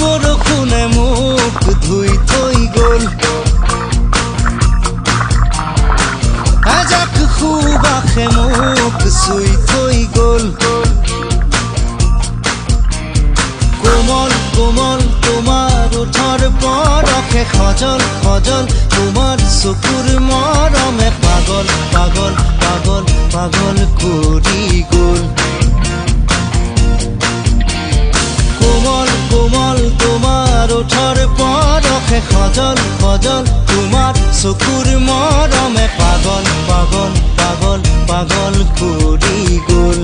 বৰষুণে মোক ধুই থৈ গ'ল এজাক সুবাসে মোক চুই থৈ গ'ল কোমল কোমল তোমাৰ ওঠৰ পৰশে সজল সজল তোমাৰ চকুৰ মৰমে পাগল পাগল পাগল পাগল কৰি গ'ল কোমল কোমল তোমাৰ ওঠৰ পৰশে সজল সজল তোমাৰ চকুৰ মৰমে পাগল পাগল পাগল পাগল কৰি গ'ল